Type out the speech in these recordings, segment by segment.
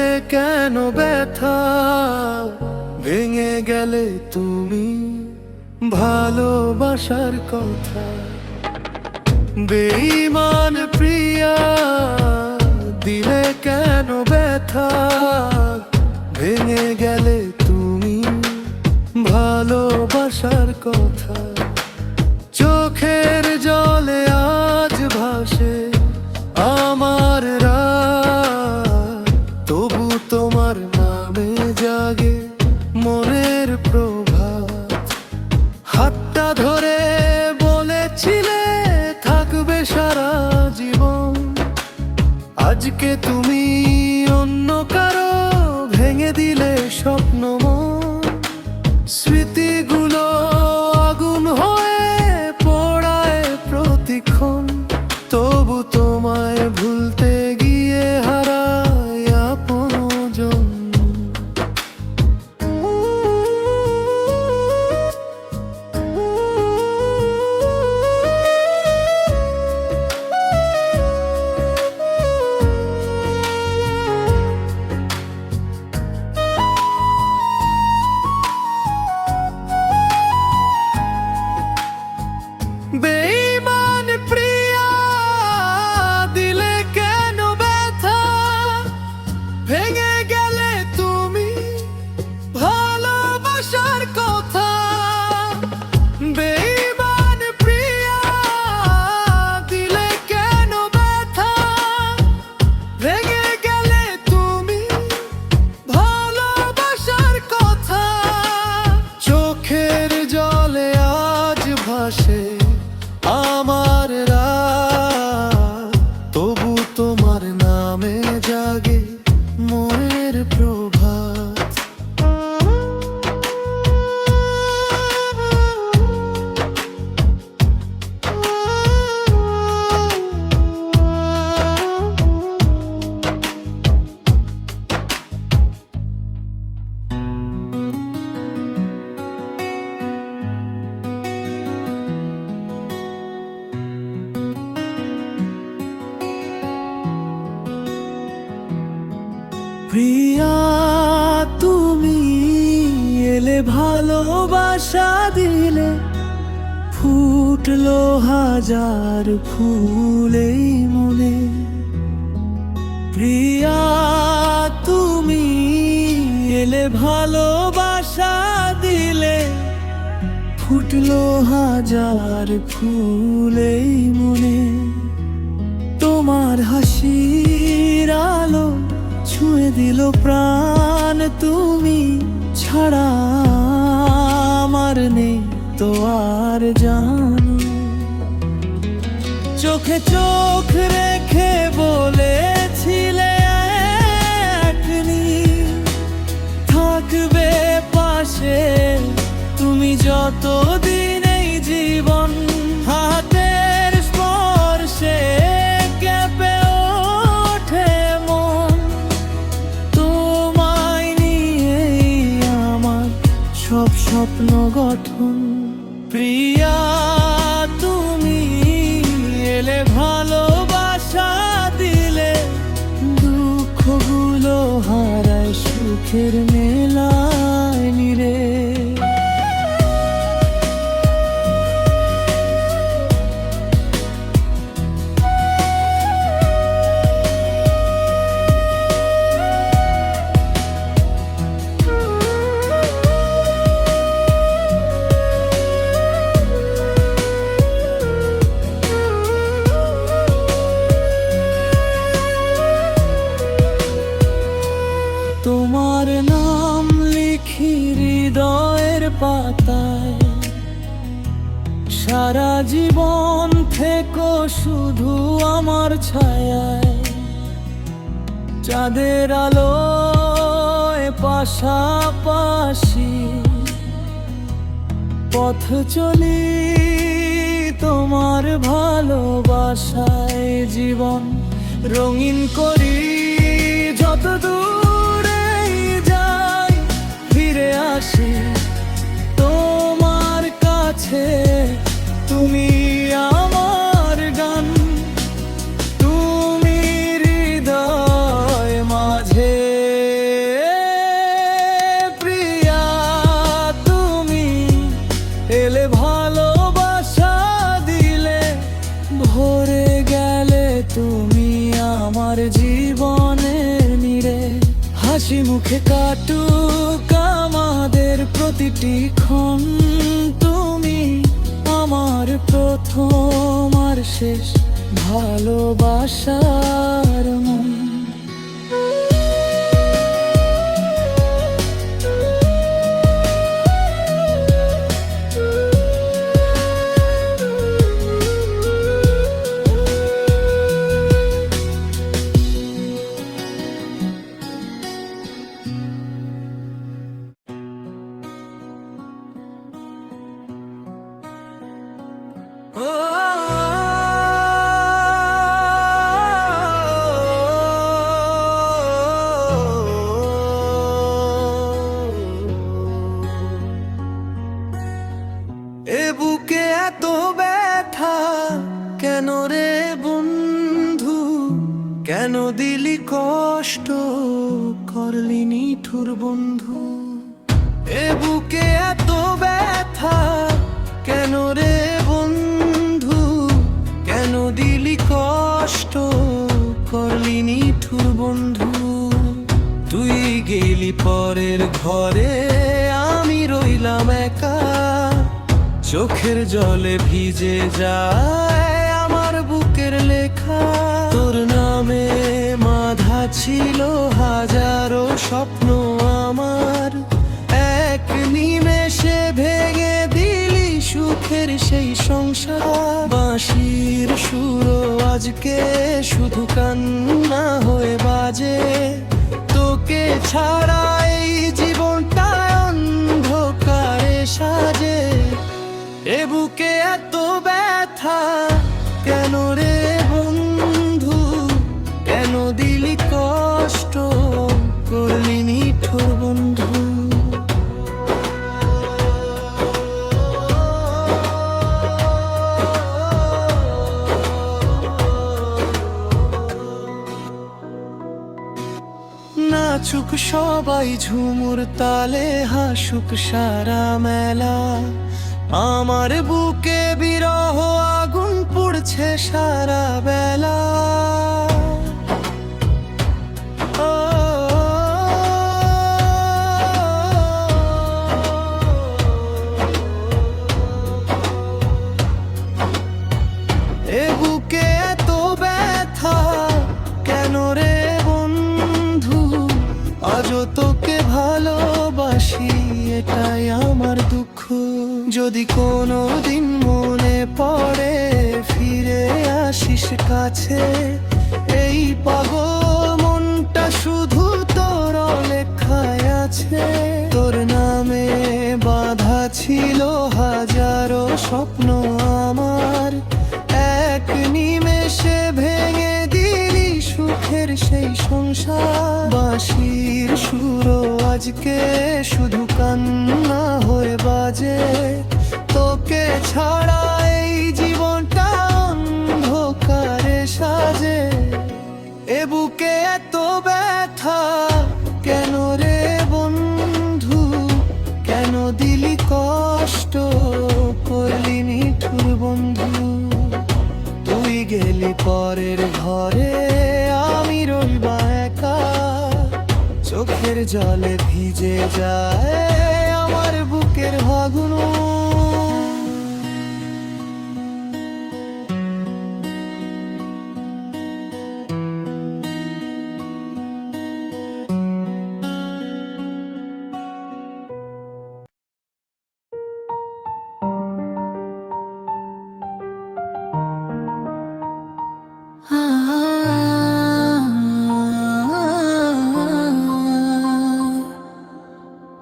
দিলে কেন ব্যথা, ভেঙে গেলে তুমি ভালোবাসার কথা। বেঈমান প্রিয়া, দিলে কেন ব্যথা, ভেঙে গেলে তুমি ভালোবাসার কথা। চোখের জলে আজ ভাসে আমার রাত, তবু তোমার নামে জাগে মনের প্রভাত। হাতটা ধরে বলেছিলে থাকবে সারা জীবন, আজকে তুমি অন্য কারো ভেঙে দিলে স্বপ্ন মন। স্মৃতিগুলো আগুন হয়ে পোড়ায় প্রতিক্ষণ, তবু তোমায় ভুলতে গিয়ে হারাই আপনজন। বেঈমান প্রিয়া, দিলে কেন ব্যথা, ভেঙে গেলে তুমি ভালোবাসার কথা। বেঈমান প্রিয়া, দিলে কেন ব্যথা, ভেঙে গেলে তুমি ভালোবাসার কথা। চোখের জলে আজ ভাসে আমার রাত, তবু তোমার নামে জাগে মনের প্রভাত। প্রিয়া, তুমি এলে ভালোবাসা দিলে, ফুটলো হাজার ফুল এই মনে। প্রিয়া, তুমি এলে ভালোবাসা দিলে, ফুটলো হাজার ফুল এই মনে। তোমার হাসির আলো ছুঁয়ে দিল প্রাণ, তুমি ছাড়া আমার নেই তো আর জান। চোখে চোখ রেখে বলেছিলে একদিন থাকবে পাশে তুমি যতদিন এই জীবন। হাতের স্পর্শে কেঁপে ওঠে মন, তোমায় নিয়েই আমার সব স্বপ্ন গঠন। প্রিয়া, তুমি এলে ভালোবাসা দিলে, দুঃখগুলো হারায় সুখের মেলায় নিরে। তোমার নাম লিখি হৃদয়ের পাতায়, সারা জীবন থেকো শুধু আমার ছায়ায়। চাঁদের আলোয় পাশাপাশি পথ চলি তোমার ভালোবাসায়। জীবন রঙিন করি যত দূরেই যাই, ফিরে আসি তোমার কাছে। তুমি আমার গান, তুমি হৃদয় মাঝে হাসি মুখে কাটুক আমাদের প্রতিটি ক্ষণ, তুমি আমার প্রথম আর শেষ ভালোবাসার মন। এ বুকে এত ব্যথা কেন রে বন্ধু, কেন দিলি কষ্ট, করলি নিঠুর বন্ধু। এ বুকে এত ব্যথা কেন রে বন্ধু, কেন দিলি কষ্ট, করলি নিঠুর বন্ধু। তুই গেলি পরের ঘরে, আমি রইলাম একা, চোখের জলে ভিজে যায় আমার বুকের লেখা। তোর নামে বাঁধা ছিল হাজারো স্বপ্ন আমার, এক নিমেষে ভেঙে দিলি সুখের সেই সংসার। বাঁশির সুরও আজকে শুধু কান্না হয়ে বাজে, তোকে ছাড়া এই জীবনটা অন্ধকারে সাজে। এ বুকে এত ব্যথা কেন রে বন্ধু, কেন দিলি কষ্ট, করলি নিঠুর বন্ধু। নাচুক সবাই ঝুমুর তালে, হাসুক সারা মেলা, আমার বুকে বিরহ আগুন পুড়ছে সারা বেলা। এ বুকে এত ব্যথা কেন রে বন্ধু, আজও তোকে ভালোবাসি এটাই আমার দুঃখ। যদি কোনো দিন মনে পড়ে ফিরে আসিস কাছে, এই পাগল মনটা শুধু তোর লেখায় আছে। তোর নামে বাঁধা ছিল হাজারো স্বপ্ন আমার, এক নিমেষে ভেঙে দিলি সুখের সেই সংসার। বাঁশির সুরও আজকে শুধু কান্না হয়ে বাজে, তোকে ছাড়া এই জীবনটা অন্ধকারে সাজে। এ বুকে এত ব্যথা কেন রে বন্ধু, কেন দিলি কষ্ট, করলি নিঠুর বন্ধু। তুই গেলি পরের ঘরে, আমি রইবা একা, চোখের জলে ভিজে যায় আমার বুকের ভাগুন।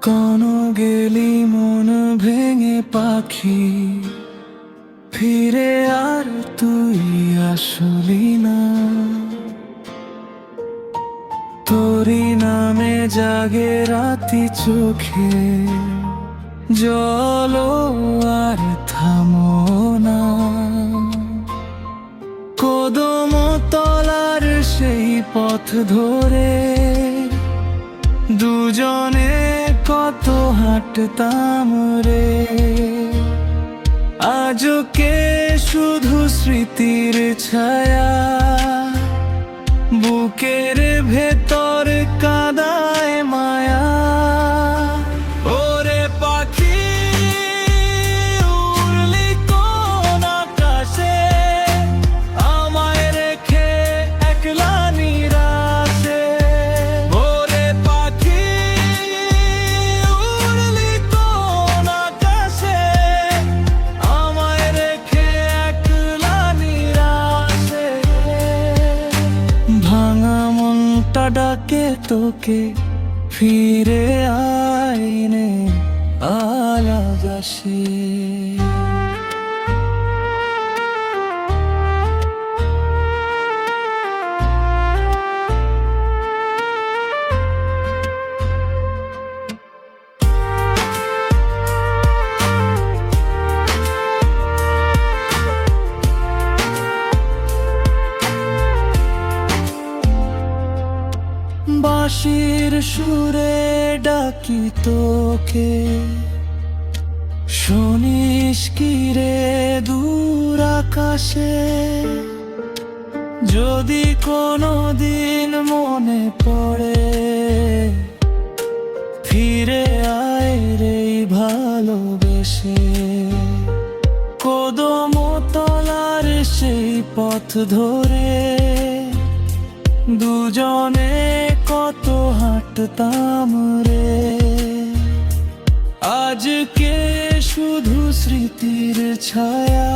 কোন গেলি মন ভেঙে পাখি, ফিরে আর তুই আসলি না। তোরি নামে জাগে রাতি চোখে, জলো আর থামো না। কদম তলার সেই পথ ধরে দুজনে কত হাঁটতাম রে, আজও কে শুধু স্মৃতির ছায়া, বুকের ভেতর কাঁদায় তোকে ফিরে আইনে আলাদাসে। বাঁশির সুরে ডাকি তোকে, শুনিস কি রে দূর আকাশে? যদি কোনো দিন মনে পড়ে, ফিরে আয় রে ভালোবেসে। কদম তলার সেই পথ ধরে দুজনে কত হাঁটতাম রে। আজকে শুধু স্মৃতির ছায়া,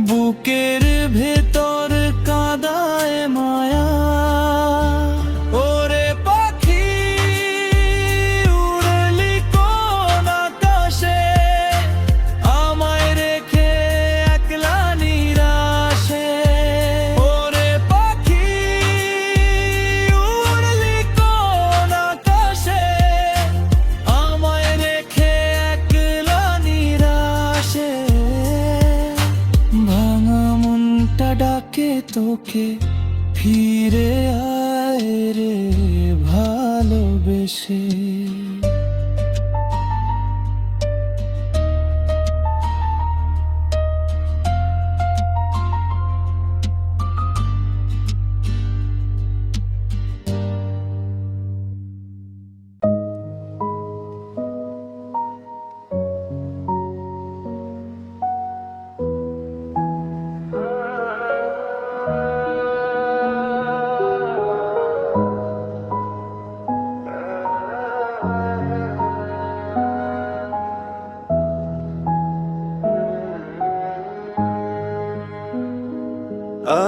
বুকের ভেতর কাঁদায় মায়া। ওরে পাখি উড়লি কোন আকাশে, আমায় রেখে একলা নিরাশে। ওরে পাখি উড়লি কোন আকাশে, আমায় রেখে একলা নিরাশে। ভাঙা মনটা ডাকে তোকে, ফিরে আয় রে ভালোবেসে।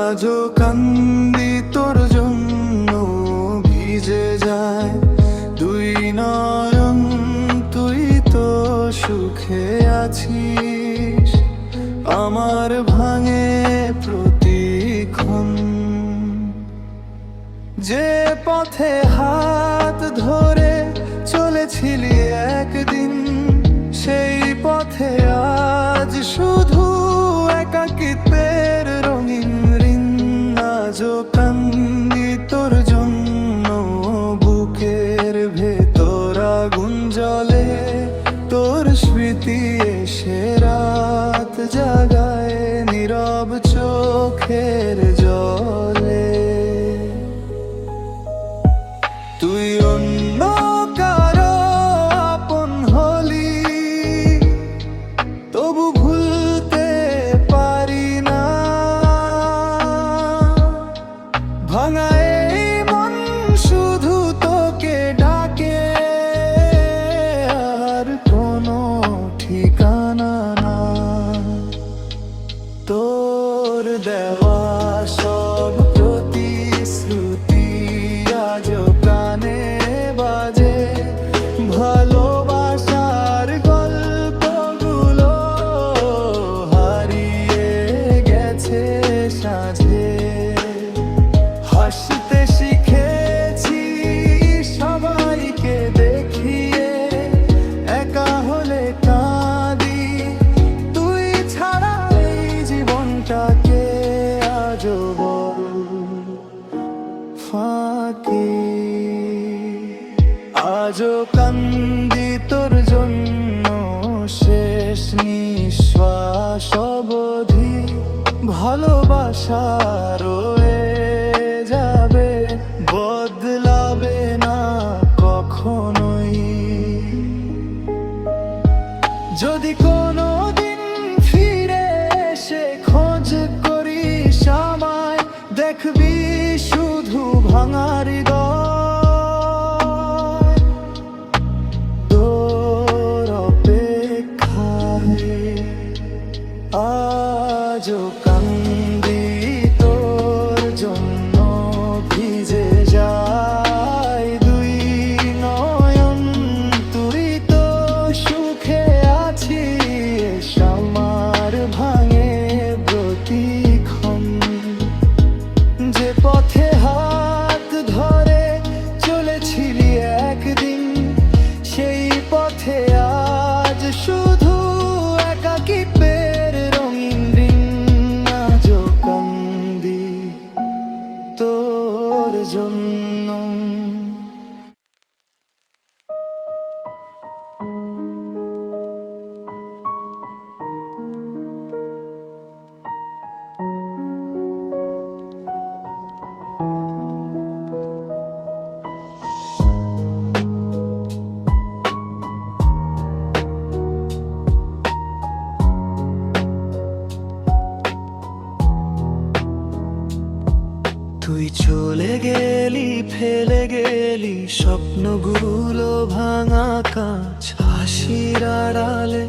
আজও কান্দি তোর জন্য, ভিজে যায় দুই নয়ন। তুই তো সুখে আছিস, আমার ভাঙে প্রতিক্ষণ। যে পথে হাত ধরে চলেছিলি একদিন, সেই পথে আজ শুধু একাকিত্বের রঙিন ঋণ। আজও কান্দি তোর জন্য, বুকের ভেতর আগুন জ্বলে। তোর স্মৃতি এসে রাত জাগায় নীরব চোখের জলে। তুই অন্য কারো আপন হলি, তবু ভুলতে পারি না। ভাঙা এই মন শুধু তোকে ডাকে, আর কোনো ঠিকানা না। তোর দেওয়া সব প্রতিশ্রুতি আজও কানে বাজে। ভালোবাসার গল্পগুলো হারিয়ে গেছে সাঁঝে। হাসতে শিখেছি সবাইকে দেখিয়ে, একা হলে কাঁদি। তুই ছাড়া এই জীবনটাকে আজও বড় ফাঁকি। আজও কান্দি তোর জন্য, শেষ নিঃশ্বাস অবধি। ভালোবাসা রয়ে যাবে, বদলাবে না কখনোই। যদি কোনো দিন ফিরে এসে খোঁজ করিস আমায়, দেখবি শুধু ভাঙা হৃদয়। তোর অপেক্ষায় আজও কান্দি তোর গেলি স্বপ্নগুলো ভাঙা কাঁচ হাসির আড়ালে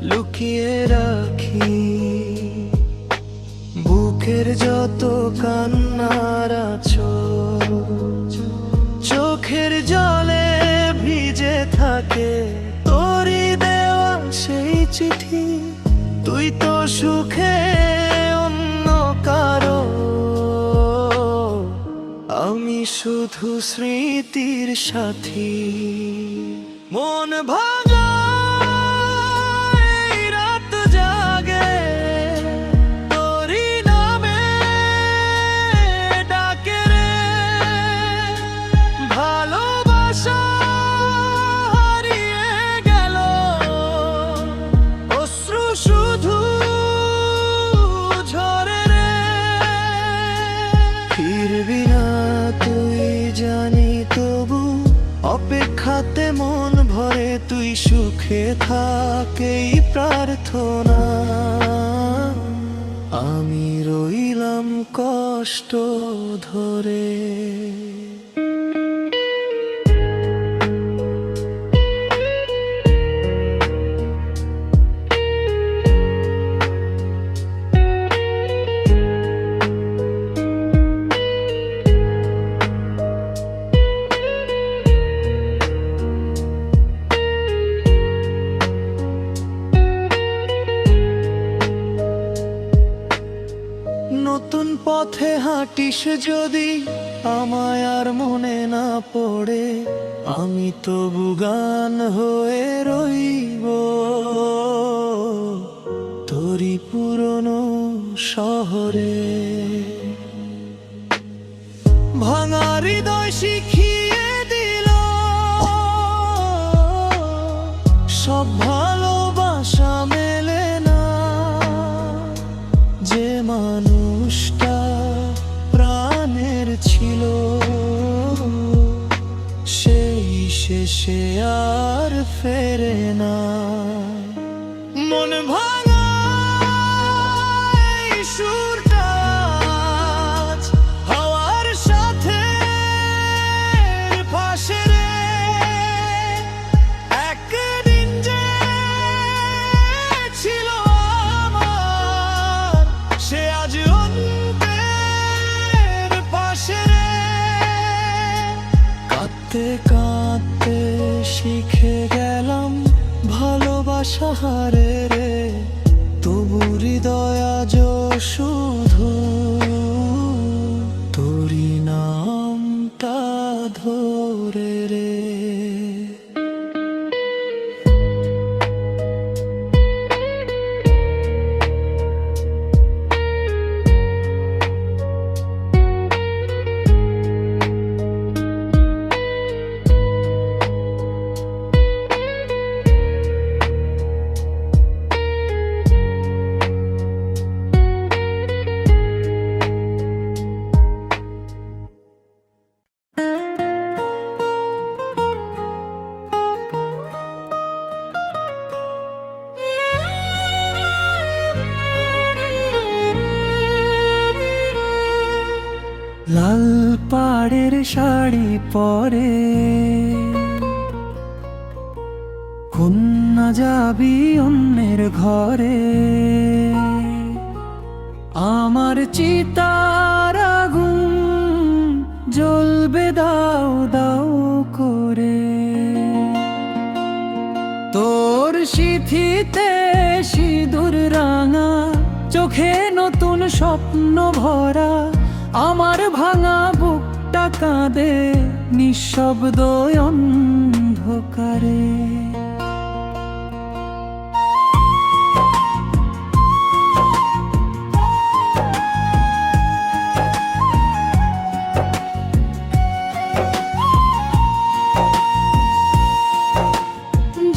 লুকিয়ে রাখি বুকের যত কান্নার আঁচল চোখের জলে ভিজে থাকে তোরই দেওয়া সেই চিঠি তুই তো সুখে অন্য কারো আমি শুধু স্মৃতির সাথী মন ভাঙা এই রাত জাগে তোরই নামে ডাকে রে ভালোবাসা হারিয়ে গেল অশ্রু শুধু ঝরে রে ফিরবি না তুই জানি তবু অপেক্ষাতে মন ভরে তুই সুখে থাকেই প্রার্থনা আমি রইলাম কষ্ট ধরে নতুন পথে হাঁটিস যদি আমায় আর মনে না পড়ে আমি তবু গান হয়ে রইব তোরই পুরনো শহরে ভাঙা হৃদয় শিখিয়ে দিল সব ভালোবাসা মেলে না যে মানুষটা প্রাণের ছিল সেই শেষে আর ফেরে না মন ভাঙা এই সুরটা আজ হাওয়ার সাথে ভাসে রে একদিন যে ছিল আমার সে আজ অন্তের পাশে রে কাঁদতে কাঁদতে শিখে গেলাম ভালোবাসা হারে রে তবু হৃদয় আজ শুধু তোরই নামটা ধরে রে লাল পাড়ের শাড়ি পরে কন্যা যাবি অন্যের ঘরে আমার চিতার আগুন জ্বলবে দাও দাও করে তোর সিঁথিতে সিঁদুর রাঙা চোখে নতুন স্বপ্ন ভরা আমার ভাঙা বুকটা কাঁদে নিঃশব্দ অন্ধকারে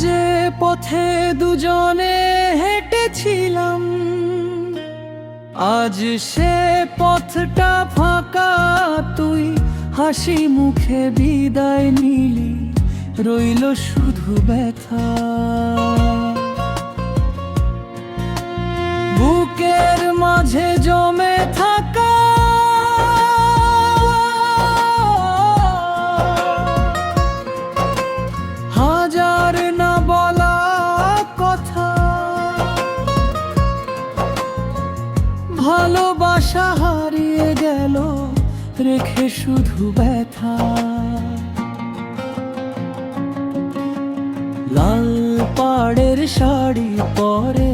যে পথে দুজনে হেঁটেছিলাম আজ সে পথটা ফাঁকা তুই হাসি মুখে বিদায় নিলি রইল শুধু ব্যথা বুকের মাঝে জমে থাকা রেখে শুধু ব্যথা। লাল পাড়ের শাড়ি পরে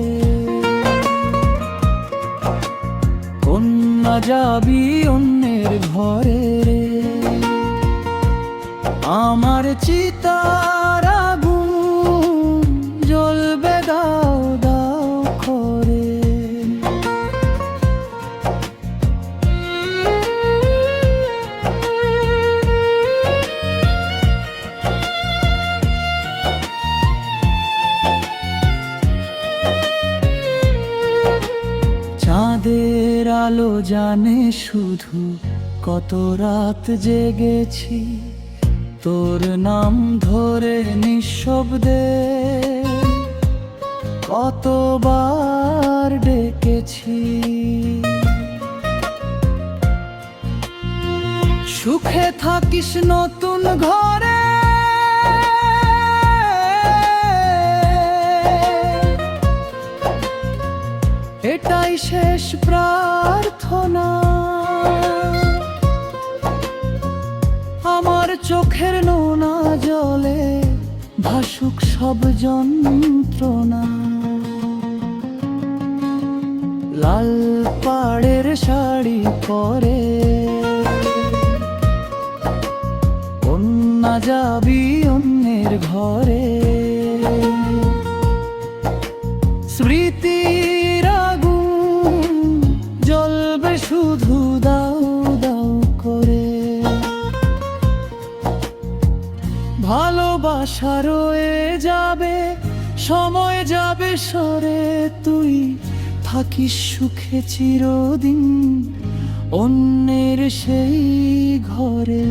কন্যা যাবি অন্যের ঘরে রে। আমার চিতার আগুন জ্বলবে দাও দাও করে। চাঁদের আলো জানে শুধু কত রাত জেগেছি তোর নাম ধরে নিঃশব্দে, কতবার ডেকেছি। সুখে থাকিস নতুন ঘরে, এটাই শেষ প্রার্থনা। আমার চোখের নোনা জলে ভাসুক সব যন্ত্রণা। লাল পাড়ের শাড়ি পরে কন্যা যাবি অন্যের ঘরে। স্মৃতির আগুন জ্বলবে শুধু দাও দাও করে। ভালোবাসা রয়ে যাবে, সময় যাবে সরে, তুই থাকিস সুখে চিরদিন অন্যের সেই ঘরে।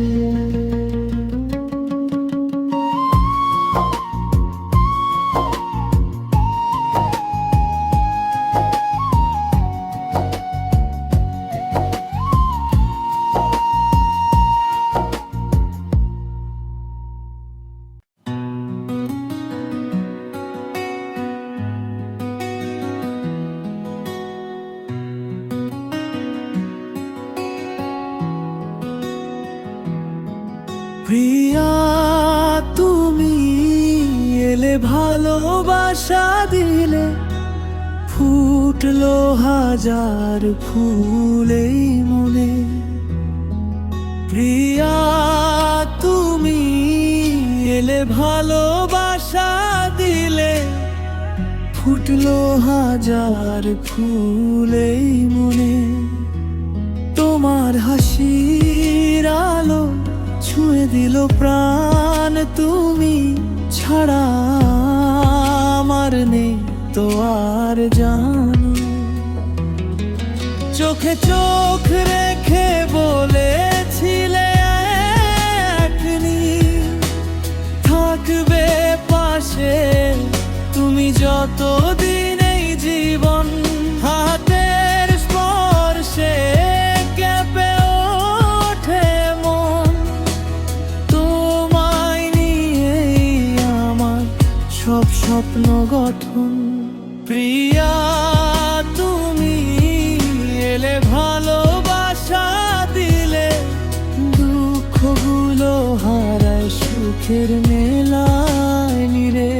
প্রিয়া তুমি এলে, ভালোবাসা দিলে, ফুটলো হাজার ফুল এই মনে। প্রিয়া তুমি এলে, ভালোবাসা দিলে, ফুটলো হাজার ফুল এই মনে। তোমার হাসির আলো ছুঁয়ে দিল প্রাণ, তুমি ছাড়া আমার নেই তো আর জানো। চোখে চোখ রেখে বলেছিলে একদিন থাকবে পাশে তুমি, যতদিন এই জীবন হাতের স্পর্শে কেঁপে ওঠে মন। তোমায় নিয়েই আমার সব স্বপ্ন গঠন। প্রিয়া তুমি এলে, ভালোবাসা দিলে, দুঃখগুলো হারায় সুখের মেলায় নিরে।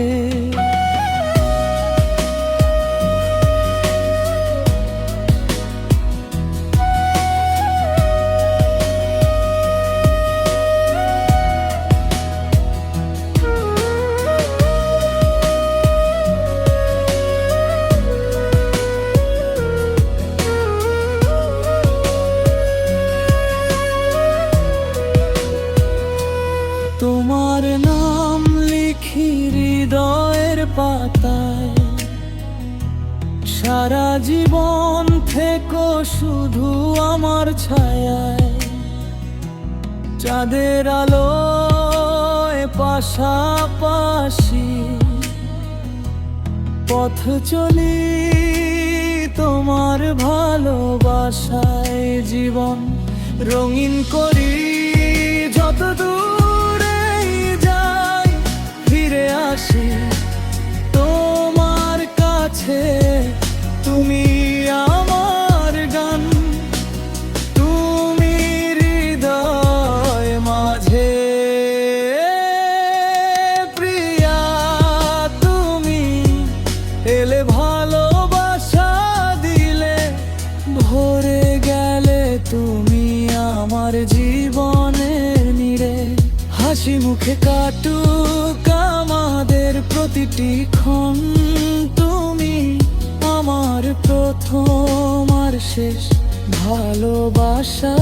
তোমার নাম লিখি হৃদয়ের পাতায়, সারা জীবন থেকো শুধু আমার ছায়ায়। চাঁদের আলোয় পাশাপাশি পথ চলি তোমার ভালোবাসায়। জীবন রঙিন করি যত দূরে যাই, ফিরে আসি তোমার কাছে। তুমি আমার গান, তুমি হৃদয় হাসি মুখে কাটুক আমাদের প্রতিটি ক্ষণ, তুমি আমার প্রথম আর শেষ ভালোবাসার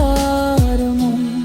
মন।